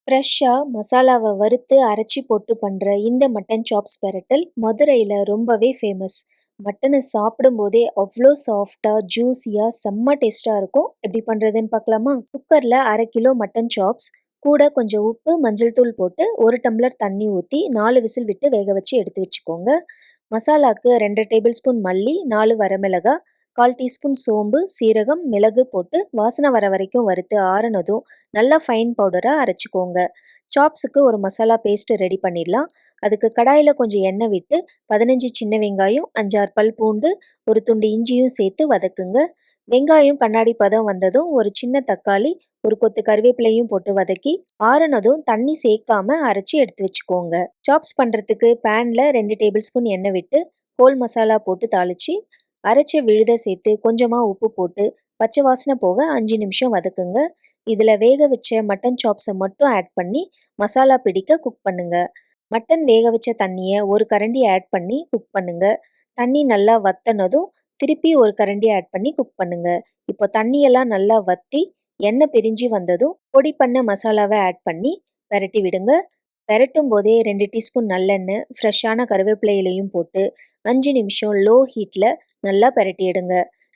ஃப்ரெஷ்ஷா மசாலாவ வறுத்து அரைச்சி போட்டு பண்ற இந்த மட்டன் சாப்ஸ் பெரட்டல் மதுரையில ரொம்பவே ஃபேமஸ். மட்டனை சாப்பிடும்போதே அவ்வளோ சாஃப்டா, ஜூஸியா, செம்ம டேஸ்டா இருக்கும். எப்படி பண்றதுன்னு பார்க்கலாமா? குக்கர்ல 1/2 கிலோ மட்டன் சாப்ஸ் கூட கொஞ்சம் உப்பு, மஞ்சள் தூள் போட்டு 1 டம்ளர் தண்ணி ஊத்தி 4 விசில் விட்டு வேக வச்சு எடுத்து வச்சுக்கோங்க. மசாலாக்கு 2 டேபிள் ஸ்பூன் மல்லி, 4 வரமிளகா, 1/4 டீஸ்பூன் சோம்பு, சீரகம், மிளகு போட்டு வாசனை வர வரைக்கும் வறுத்து ஆறுனதும் நல்லா ஃபைன் பவுடரா அரைச்சிக்கோங்க. சாப்ஸுக்கு ஒரு மசாலா பேஸ்ட் ரெடி பண்ணிடலாம். அதுக்கு கடாயில் கொஞ்சம் எண்ணெய் விட்டு 15 சின்ன வெங்காயம், 5-6 பல் பூண்டு, ஒரு துண்டு இஞ்சியும் சேர்த்து வதக்குங்க. வெங்காயம் கண்ணாடி பதம் வந்ததும் ஒரு சின்ன தக்காளி, ஒரு கொத்து கருவேப்பிலையும் போட்டு வதக்கி ஆறுனதும் தண்ணி சேர்க்காம அரைச்சி எடுத்து வச்சுக்கோங்க. சாப்ஸ் பண்ணுறதுக்கு பேனில் 2 டேபிள் ஸ்பூன் எண்ணெய் விட்டு ஹோல் மசாலா போட்டு தாளித்து அரைச்ச விழுத சேர்த்து கொஞ்சமாக உப்பு போட்டு பச்சை வாசனை போக 5 நிமிஷம் வதக்குங்க. இதில் வேக வச்ச மட்டன் சாப்ஸை மட்டும் ஆட் பண்ணி மசாலா பிடிக்க குக் பண்ணுங்க. மட்டன் வேக வச்ச தண்ணியை ஒரு கரண்டி ஆட் பண்ணி குக் பண்ணுங்க. தண்ணி நல்லா வத்தினதும் திருப்பி ஒரு கரண்டி ஆட் பண்ணி குக் பண்ணுங்க. இப்போ தண்ணியெல்லாம் நல்லா வத்தி எண்ணெய் பிரிஞ்சு வந்ததும் பொடி பண்ண மசாலாவை ஆட் பண்ணி பெரட்டி விடுங்க. பெரட்டும் போதே 2 டீஸ்பூன் நல்லெண்ணெய், ஃப்ரெஷ்ஷான கருவேப்பிலையிலையும் போட்டு 5 நிமிஷம் லோ ஹீட்டில் நல்லா பெரட்டி எடுங்க.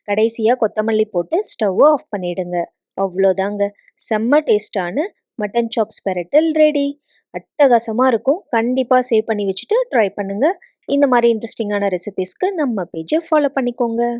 கடைசியாக கொத்தமல்லி போட்டு ஸ்டவ்வை ஆஃப் பண்ணிடுங்க. அவ்வளோதாங்க, செம்ம டேஸ்டான மட்டன் சாப்ஸ் பெரட்டல் ரெடி. அட்டகாசமாக இருக்கும். கண்டிப்பாக சேவ் பண்ணி வச்சுட்டு ட்ரை பண்ணுங்கள். இந்த மாதிரி இன்ட்ரெஸ்டிங்கான ரெசிபீஸ்க்கு நம்ம பேஜை ஃபாலோ பண்ணிக்கோங்க.